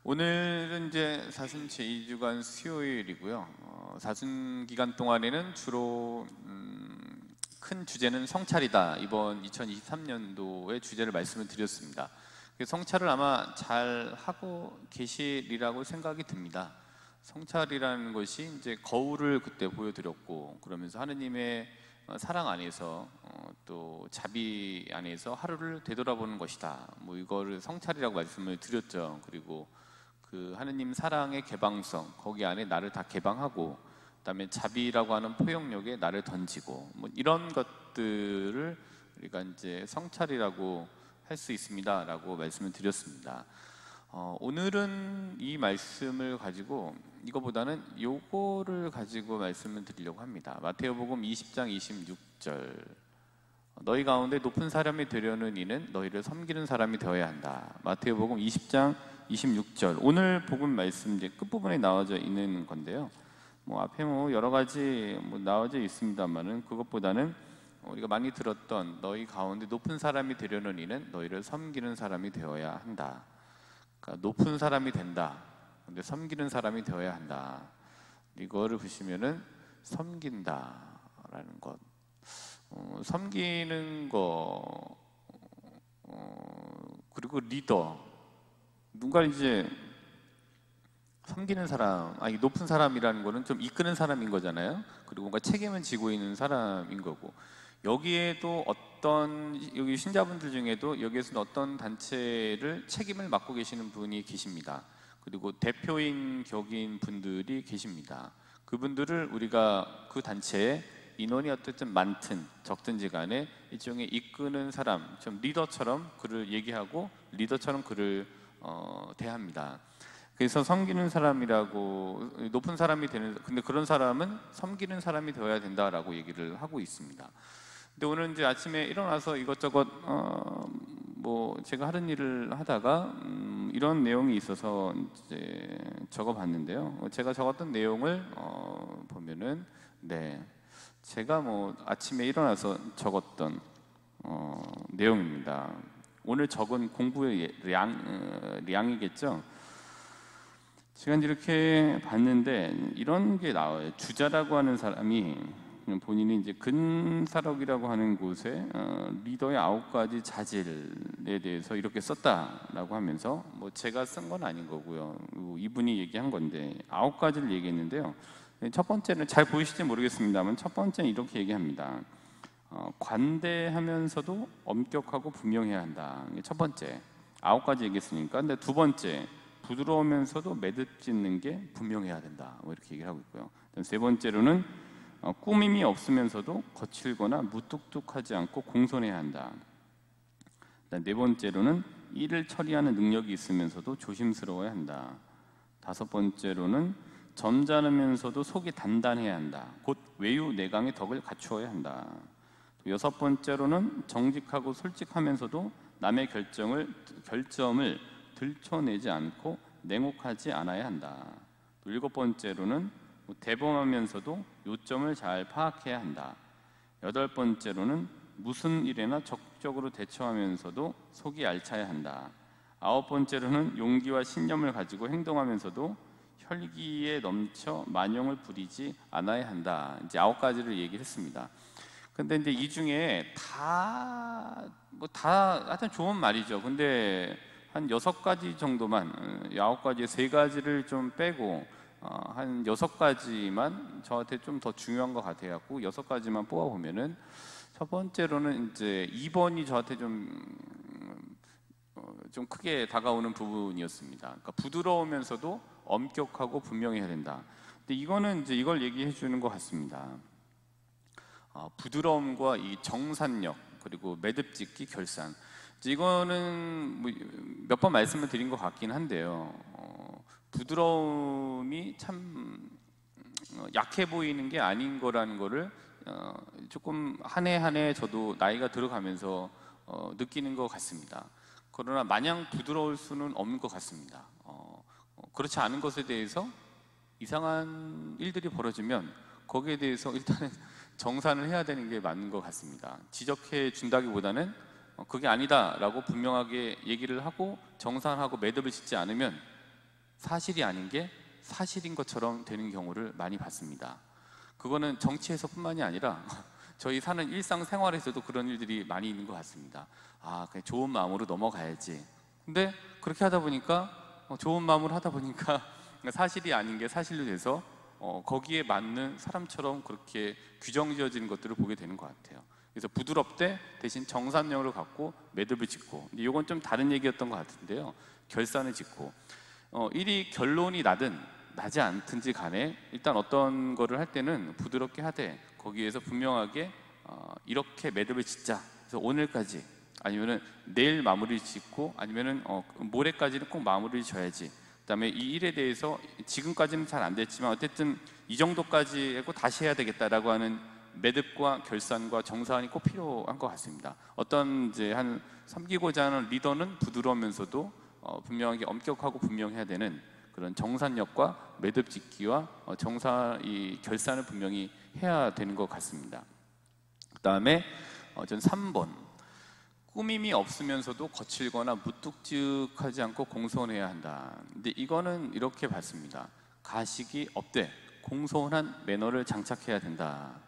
오늘은 이제 사순 제2주간 수요일이고요. 사순 기간 동안에는 주로 큰 주제는 성찰이다. 이번 2023년도의 주제를 말씀을 드렸습니다. 성찰을 아마 잘 하고 계시리라고 생각이 듭니다. 성찰이라는 것이 이제 거울을 그때 보여드렸고, 그러면서 하느님의 사랑 안에서 또 자비 안에서 하루를 되돌아보는 것이다. 뭐 이거를 성찰이라고 말씀을 드렸죠. 그리고 그 하느님 사랑의 개방성, 거기 안에 나를 다 개방하고, 그다음에 자비라고 하는 포용력에 나를 던지고, 뭐 이런 것들을 우리가 이제 성찰이라고 할 수 있습니다라고 말씀을 드렸습니다. 오늘은 이 말씀을 가지고 이거보다는 요거를 가지고 말씀을 드리려고 합니다. 마태복음 20장 26절. 너희 가운데 높은 사람이 되려는 이는 너희를 섬기는 사람이 되어야 한다. 마태복음 20장 26절. 오늘 복음 말씀 이제 끝부분에 나와져 있는 건데요. 뭐 앞에 뭐 여러 가지 나와져 있습니다만은, 그것보다는 우리가 많이 들었던 너희 가운데 높은 사람이 되려는 이는 너희를 섬기는 사람이 되어야 한다. 그러니까 높은 사람이 된다. 근데 섬기는 사람이 되어야 한다. 이거를 보시면은 섬긴다라는 것. 섬기는 거, 그리고 리더, 누가 이제 섬기는 사람, 아니 높은 사람이라는 거는 좀 이끄는 사람인 거잖아요. 그리고 뭔가 책임을 지고 있는 사람인 거고, 여기에도 어떤, 여기 신자분들 중에도 여기에서는 어떤 단체를 책임을 맡고 계시는 분이 계십니다. 그리고 대표인 격인 분들이 계십니다. 그분들을 우리가 그 단체에 인원이 어쨌든 많든 적든지 간에 일종의 이끄는 사람, 좀 리더처럼 그를 얘기하고 리더처럼 그를 대합니다. 그래서 섬기는 사람이라고, 높은 사람이 되는, 근데 그런 사람은 섬기는 사람이 되어야 된다라고 얘기를 하고 있습니다. 근데 오늘 이제 아침에 일어나서 이것저것 뭐 제가 하는 일을 하다가 이런 내용이 있어서 이제 적어봤는데요. 제가 적었던 내용을 보면은, 네, 제가 뭐 아침에 일어나서 적었던 내용입니다. 오늘 적은 공부의 량이겠죠. 제가 이렇게 봤는데 이런 게 나와요. 주자라고 하는 사람이 본인이 이제 근사록이라고 하는 곳에 리더의 9가지 자질에 대해서 이렇게 썼다라고 하면서, 뭐 제가 쓴 건 아닌 거고요. 이분이 얘기한 건데 9가지를 얘기했는데요. 첫 번째는 잘 보이실지 모르겠습니다만, 첫 번째는 이렇게 얘기합니다. 관대하면서도 엄격하고 분명해야 한다. 첫 번째, 9가지 얘기했으니까. 근데 두 번째, 부드러우면서도 매듭짓는 게 분명해야 된다. 뭐 이렇게 얘기를 하고 있고요. 세 번째로는 꾸밈이 없으면서도 거칠거나 무뚝뚝하지 않고 공손해야 한다. 네 번째로는 일을 처리하는 능력이 있으면서도 조심스러워야 한다. 다섯 번째로는 점잖으면서도 속이 단단해야 한다. 곧 외유내강의 덕을 갖추어야 한다. 여섯 번째로는 정직하고 솔직하면서도 남의 결점을 들춰내지 않고 냉혹하지 않아야 한다. 또 일곱 번째로는 대범하면서도 요점을 잘 파악해야 한다. 여덟 번째로는 무슨 일에나 적극적으로 대처하면서도 속이 알차야 한다. 아홉 번째로는 용기와 신념을 가지고 행동하면서도 혈기에 넘쳐 만용을 부리지 않아야 한다. 이제 9가지를 얘기했습니다. 근데 이제 이 중에 하여튼 좋은 말이죠. 근데 한 6가지 정도만, 9가지에 3가지를 좀 빼고 한 6가지만 저한테 좀 더 중요한 것 같아갖고 6가지만 뽑아보면은, 첫 번째로는 이제 2번이 저한테 좀 크게 다가오는 부분이었습니다. 그러니까 부드러우면서도 엄격하고 분명해야 된다. 근데 이거는 이제 이걸 얘기해 주는 것 같습니다. 부드러움과 이 정산력, 그리고 매듭짓기, 결산. 이거는 뭐 몇 번 말씀을 드린 것 같긴 한데요. 부드러움이 참 약해 보이는 게 아닌 거라는 거를 조금 한 해 한 해 저도 나이가 들어가면서 느끼는 것 같습니다. 그러나 마냥 부드러울 수는 없는 것 같습니다. 그렇지 않은 것에 대해서 이상한 일들이 벌어지면 거기에 대해서 일단은 정산을 해야 되는 게 맞는 것 같습니다. 지적해 준다기보다는 그게 아니다라고 분명하게 얘기를 하고 정산하고 매듭을 짓지 않으면 사실이 아닌 게 사실인 것처럼 되는 경우를 많이 봤습니다. 그거는 정치에서뿐만이 아니라 저희 사는 일상생활에서도 그런 일들이 많이 있는 것 같습니다. 아, 그냥 좋은 마음으로 넘어가야지. 근데 그렇게 하다 보니까 좋은 마음으로 하다 보니까 사실이 아닌 게 사실로 돼서 거기에 맞는 사람처럼 그렇게 규정지어지는 것들을 보게 되는 것 같아요. 그래서 부드럽되 대신 정산력을 갖고 매듭을 짓고, 근데 이건 좀 다른 얘기였던 것 같은데요. 결산을 짓고 일이 결론이 나든 나지 않든지 간에 일단 어떤 거를 할 때는 부드럽게 하되 거기에서 분명하게 이렇게 매듭을 짓자. 그래서 오늘까지 아니면은 내일 마무리 짓고 아니면은 모레까지는 꼭 마무리 져야지. 그다음에 이 일에 대해서 지금까지는 잘 안 됐지만 어쨌든 이 정도까지 하고 다시 해야 되겠다라고 하는 매듭과 결산과 정산이 꼭 필요한 것 같습니다. 어떤 이제 한 섬기고자 하는 리더는 부드러우면서도 분명하게 엄격하고 분명해야 되는 그런 정산력과 매듭 짓기와 이 결산을 분명히 해야 되는 것 같습니다. 그다음에 전 3번 꾸밈이 없으면서도 거칠거나 무뚝뚝하지 않고 공손해야 한다. 근데 이거는 이렇게 봤습니다. 가식이 없되 공손한 매너를 장착해야 된다.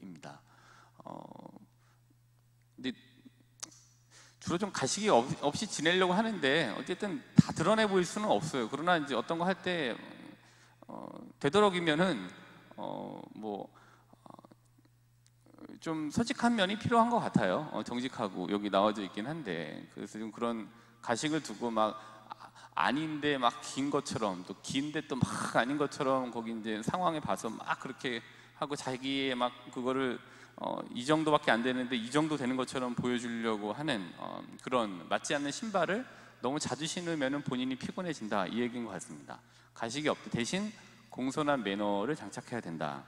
입니다. 근데 주로 좀 가식이 없이 지내려고 하는데 어쨌든 다 드러내 보일 수는 없어요. 그러나 이제 어떤 거 할 때 되도록이면은 좀 솔직한 면이 필요한 것 같아요. 정직하고 여기 나와져 있긴 한데, 그래서 좀 그런 가식을 두고 막 아닌데 막 긴 것처럼 또 긴데 또 막 아닌 것처럼 거기 이제 상황에 봐서 막 그렇게 하고 자기의 막 그거를 이 정도밖에 안 되는데 이 정도 되는 것처럼 보여주려고 하는 그런 맞지 않는 신발을 너무 자주 신으면 본인이 피곤해진다, 이 얘기인 것 같습니다. 가식이 없대 대신 공손한 매너를 장착해야 된다.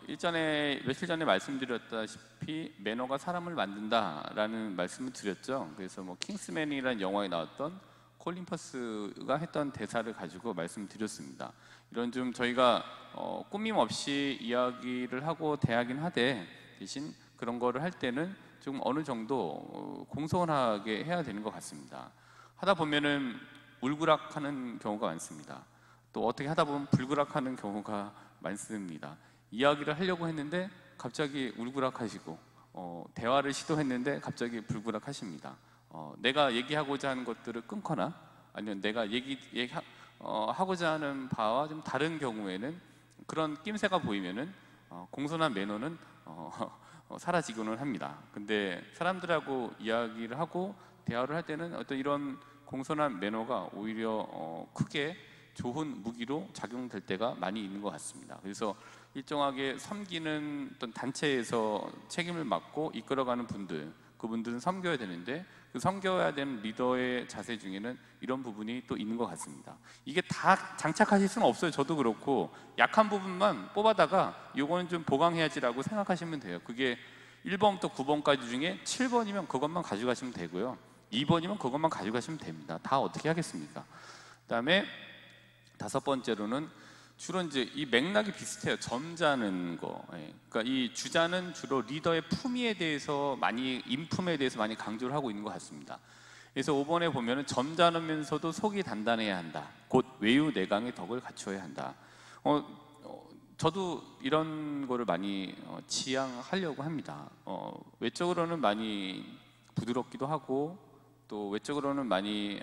며칠 전에 말씀드렸다시피 매너가 사람을 만든다라는 말씀을 드렸죠. 그래서 킹스맨이라는 영화에 나왔던 콜린 퍼스가 했던 대사를 가지고 말씀드렸습니다. 이런 좀 저희가 꾸밈 없이 이야기를 하고 대하긴 하되 대신 그런 거를 할 때는 좀 어느 정도 공손하게 해야 되는 것 같습니다. 하다 보면은 울그락하는 경우가 많습니다. 또 어떻게 하다 보면 불그락하는 경우가 많습니다. 이야기를 하려고 했는데 갑자기 울그락하시고 대화를 시도했는데 갑자기 불그락하십니다. 내가 얘기하고자 하는 것들을 끊거나 아니면 내가 하고자 하는 바와 좀 다른 경우에는 그런 낌새가 보이면은 공손한 매너는 사라지고는 합니다. 근데 사람들하고 이야기를 하고 대화를 할 때는 어떤 이런 공손한 매너가 오히려 크게 좋은 무기로 작용될 때가 많이 있는 것 같습니다. 그래서 일정하게 섬기는 어떤 단체에서 책임을 맡고 이끌어가는 분들, 그분들은 섬겨야 되는데 그 섬겨야 되는 리더의 자세 중에는 이런 부분이 또 있는 것 같습니다. 이게 다 장착하실 수는 없어요. 저도 그렇고 약한 부분만 뽑아다가 이거는 좀 보강해야지라고 생각하시면 돼요. 그게 1번부터 9번까지 중에 7번이면 그것만 가져가시면 되고요, 2번이면 그것만 가져가시면 됩니다. 다 어떻게 하겠습니까? 그다음에 5번째로는 주로 이제 이 맥락이 비슷해요. 점잖은 거. 그러니까 이 주자는 주로 리더의 품위에 대해서 인품에 대해서 많이 강조를 하고 있는 것 같습니다. 그래서 5번에 보면은 점잖으면서도 속이 단단해야 한다. 곧 외유내강의 덕을 갖춰야 한다. 저도 이런 거를 많이 지향하려고 합니다. 외적으로는 많이 부드럽기도 하고 또 외적으로는 많이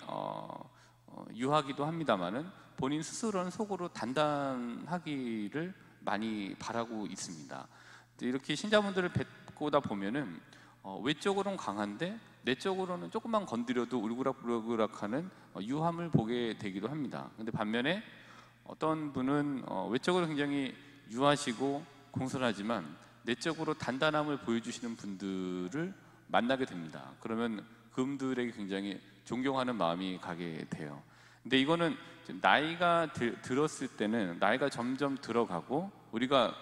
유하기도 합니다만은 본인 스스로는 속으로 단단하기를 많이 바라고 있습니다. 이렇게 신자분들을 뵙고다 보면은 외적으로는 강한데 내적으로는 조금만 건드려도 울그락불그락하는 유함을 보게 되기도 합니다. 근데 반면에 어떤 분은 외적으로 굉장히 유하시고 공손하지만 내적으로 단단함을 보여주시는 분들을 만나게 됩니다. 그러면 그분들에게 굉장히 존경하는 마음이 가게 돼요. 근데 이거는 나이가 들었을 때는 나이가 점점 들어가고 우리가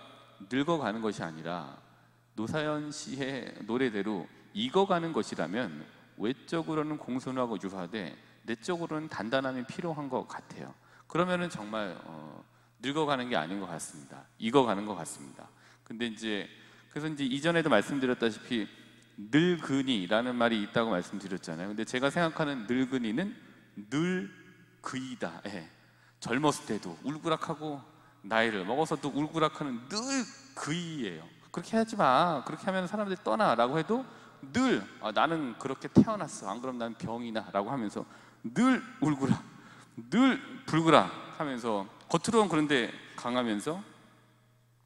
늙어가는 것이 아니라 노사연 씨의 노래대로 익어가는 것이라면 외적으로는 공손하고 유하되 내적으로는 단단함이 필요한 것 같아요. 그러면은 정말 늙어가는 게 아닌 것 같습니다. 익어가는 것 같습니다. 근데 그래서 이전에도 말씀드렸다시피 늙은이라는 말이 있다고 말씀드렸잖아요. 근데 제가 생각하는 늙은이는 늘 그이다. 예. 젊었을 때도 울그락하고 나이를 먹어서도 울그락하는 늘 그이예요. 그렇게 하지 마. 그렇게 하면 사람들이 떠나라고 해도 늘 나는 그렇게 태어났어. 안 그럼 나는 병이나라고 하면서 늘 울그락, 늘 불그락 하면서 겉으로는 그런데 강하면서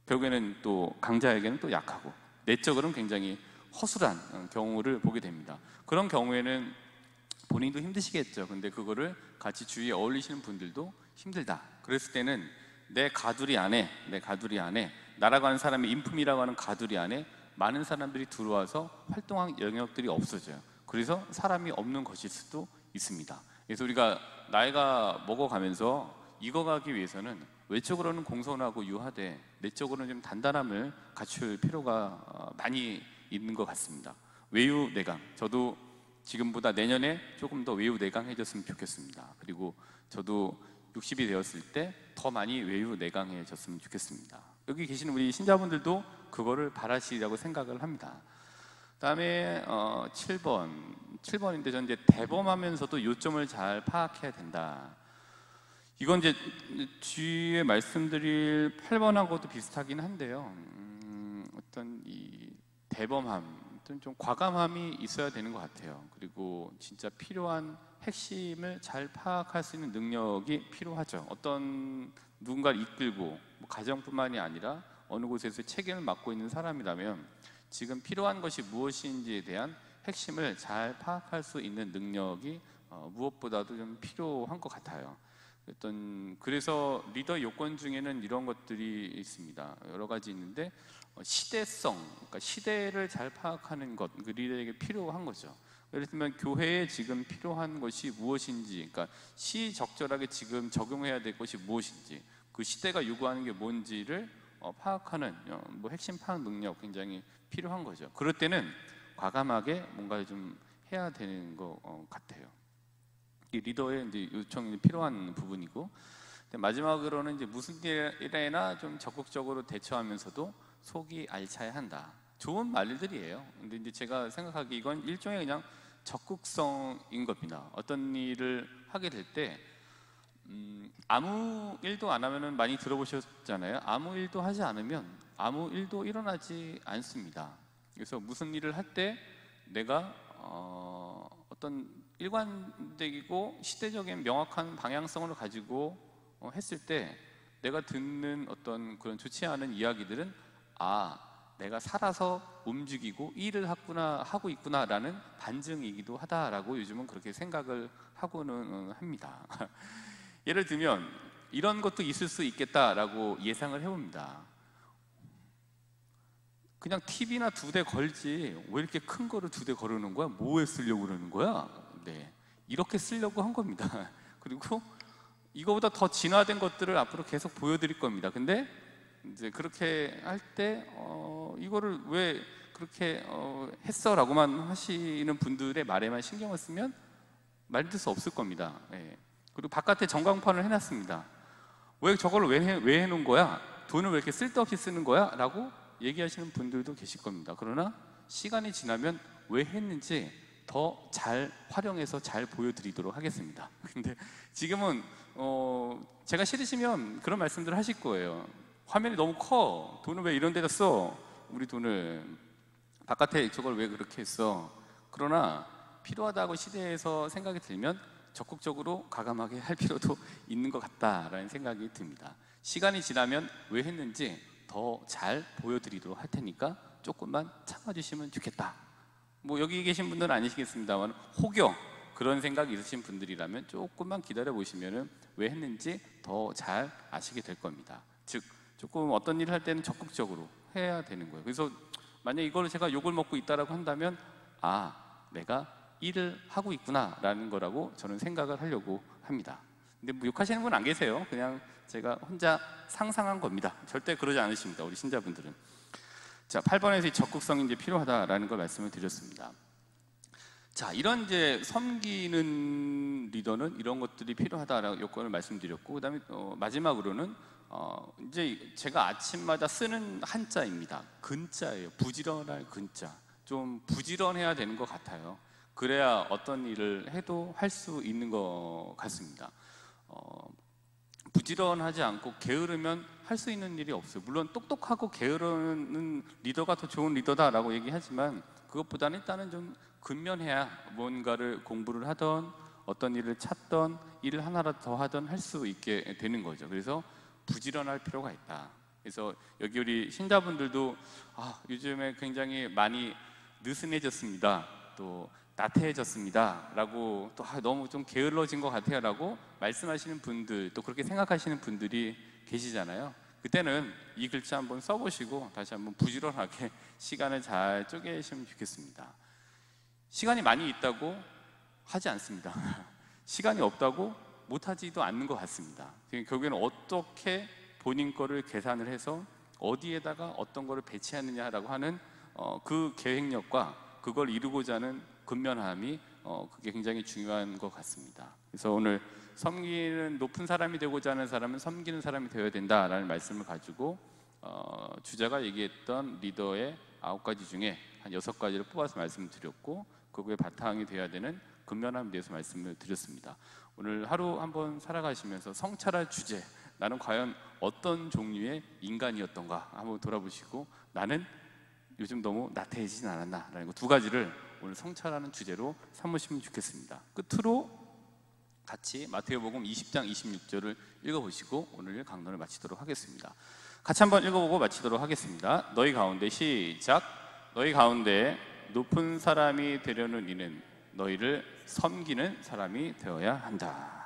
결국에는 또 강자에게는 또 약하고 내적으로는 굉장히 허술한 경우를 보게 됩니다. 그런 경우에는 본인도 힘드시겠죠. 근데 그거를 같이 주위에 어울리시는 분들도 힘들다. 그랬을 때는 내 가두리 안에 나라고 하는 사람의 인품이라고 하는 가두리 안에 많은 사람들이 들어와서 활동한 영역들이 없어져요. 그래서 사람이 없는 것일 수도 있습니다. 그래서 우리가 나이가 먹어가면서 익어가기 위해서는 외적으로는 공손하고 유하되 내적으로는 좀 단단함을 갖출 필요가 많이 있는 것 같습니다. 외유내강, 저도 지금보다 내년에 조금 더 외유내강해졌으면 좋겠습니다. 그리고 저도 60이 되었을 때 더 많이 외유내강해졌으면 좋겠습니다. 여기 계시는 우리 신자분들도 그거를 바라시라고 생각을 합니다. 다음에 7번인데 전 이제 대범하면서도 요점을 잘 파악해야 된다. 이건 이제 뒤에 말씀드릴 8번하고도 비슷하긴 한데요. 어떤 이 대범함, 어떤 좀 과감함이 있어야 되는 것 같아요. 그리고 진짜 필요한 핵심을 잘 파악할 수 있는 능력이 필요하죠. 어떤 누군가를 이끌고 뭐 가정뿐만이 아니라 어느 곳에서 책임을 맡고 있는 사람이라면 지금 필요한 것이 무엇인지에 대한 핵심을 잘 파악할 수 있는 능력이 무엇보다도 좀 필요한 것 같아요. 그래서 리더 요건 중에는 이런 것들이 있습니다. 여러 가지 있는데 시대성, 그러니까 시대를 잘 파악하는 것, 그 리더에게 필요한 거죠. 예를 들면 교회에 지금 필요한 것이 무엇인지, 그러니까 시적절하게 지금 적용해야 될 것이 무엇인지, 그 시대가 요구하는 게 뭔지를 파악하는 뭐 핵심 파악 능력 굉장히 필요한 거죠. 그럴 때는 과감하게 뭔가를 좀 해야 되는 것 같아요. 이 리더의 이제 요청이 필요한 부분이고, 마지막으로는 이제 무슨 일에나 좀 적극적으로 대처하면서도 속이 알차야 한다. 좋은 말들이에요. 근데 이제 제가 생각하기에 이건 일종의 그냥 적극성인 겁니다. 어떤 일을 하게 될 때 아무 일도 안 하면은 많이 들어보셨잖아요. 아무 일도 하지 않으면 아무 일도 일어나지 않습니다. 그래서 무슨 일을 할 때 내가 어떤 일관되고 시대적인 명확한 방향성을 가지고 했을 때 내가 듣는 어떤 그런 좋지 않은 이야기들은 내가 살아서 움직이고 일을 하고 있구나라는 반증이기도 하다라고 요즘은 그렇게 생각을 하고는 합니다. 예를 들면 이런 것도 있을 수 있겠다라고 예상을 해봅니다. 그냥 TV나 2대 걸지 왜 이렇게 큰 거를 2대 걸어놓은 거야? 뭐에 쓰려고 그러는 거야? 네, 이렇게 쓰려고 한 겁니다. 그리고 이거보다 더 진화된 것들을 앞으로 계속 보여드릴 겁니다. 근데 이제 그렇게 할 때 이거를 왜 그렇게 했어? 라고만 하시는 분들의 말에만 신경을 쓰면 말릴 수 없을 겁니다. 예. 그리고 바깥에 전광판을 해놨습니다. 왜 저걸 왜 해놓은 거야? 돈을 왜 이렇게 쓸데없이 쓰는 거야? 라고 얘기하시는 분들도 계실 겁니다. 그러나 시간이 지나면 왜 했는지 더 잘 활용해서 잘 보여드리도록 하겠습니다. 근데 지금은 제가 싫으시면 그런 말씀들을 하실 거예요. 화면이 너무 커. 돈을 왜 이런 데다 써? 우리 돈을 바깥에 저걸 왜 그렇게 했어? 그러나 필요하다고 시대에서 생각이 들면 적극적으로 과감하게 할 필요도 있는 것 같다라는 생각이 듭니다. 시간이 지나면 왜 했는지 더 잘 보여드리도록 할 테니까 조금만 참아주시면 좋겠다. 뭐 여기 계신 분들은 아니시겠습니다만 혹여 그런 생각이 있으신 분들이라면 조금만 기다려 보시면은 왜 했는지 더 잘 아시게 될 겁니다. 즉 조금 어떤 일을 할 때는 적극적으로 해야 되는 거예요. 그래서 만약 이걸 제가 욕을 먹고 있다라고 한다면 내가 일을 하고 있구나라는 거라고 저는 생각을 하려고 합니다. 근데 뭐 욕하시는 분 안 계세요. 그냥 제가 혼자 상상한 겁니다. 절대 그러지 않으십니다. 우리 신자분들은. 자, 8번에서 적극성이 이제 필요하다라는 걸 말씀을 드렸습니다. 자, 이런 이제 섬기는 리더는 이런 것들이 필요하다라는 요건을 말씀드렸고, 그다음에 마지막으로는 이제 제가 아침마다 쓰는 한자입니다. 근자예요. 부지런할 근자. 좀 부지런해야 되는 것 같아요. 그래야 어떤 일을 해도 할 수 있는 것 같습니다. 부지런하지 않고 게으르면 할 수 있는 일이 없어요. 물론 똑똑하고 게으르는 리더가 더 좋은 리더다라고 얘기하지만 그것보다는 일단은 좀 근면해야 뭔가를 공부를 하던 어떤 일을 찾던 일을 하나라도 더 하던 할 수 있게 되는 거죠. 그래서 부지런할 필요가 있다. 그래서 여기 우리 신자분들도 요즘에 굉장히 많이 느슨해졌습니다. 또 나태해졌습니다 라고 또 너무 좀 게을러진 것 같아요 라고 말씀하시는 분들, 또 그렇게 생각하시는 분들이 계시잖아요. 그때는 이 글자 한번 써보시고 다시 한번 부지런하게 시간을 잘 쪼개시면 좋겠습니다. 시간이 많이 있다고 하지 않습니다. 시간이 없다고 못하지도 않는 것 같습니다. 결국에는 어떻게 본인 거를 계산을 해서 어디에다가 어떤 거를 배치하느냐라고 하는 그 계획력과 그걸 이루고자 하는 근면함이 그게 굉장히 중요한 것 같습니다. 그래서 오늘 섬기는 높은 사람이 되고자 하는 사람은 섬기는 사람이 되어야 된다라는 말씀을 가지고 주자가 얘기했던 리더의 9가지 중에 한 6가지를 뽑아서 말씀을 드렸고 그거에 바탕이 되어야 되는 근면함에 대해서 말씀을 드렸습니다. 오늘 하루 한번 살아가시면서 성찰할 주제, 나는 과연 어떤 종류의 인간이었던가 한번 돌아보시고 나는 요즘 너무 나태해지진 않았나 라는 거 2가지를 오늘 성찰하는 주제로 삼으시면 좋겠습니다. 끝으로 같이 마태복음 20장 26절을 읽어보시고 오늘 강론을 마치도록 하겠습니다. 같이 한번 읽어보고 마치도록 하겠습니다. 너희 가운데 시작. 너희 가운데 높은 사람이 되려는 이는 너희를 섬기는 사람이 되어야 한다.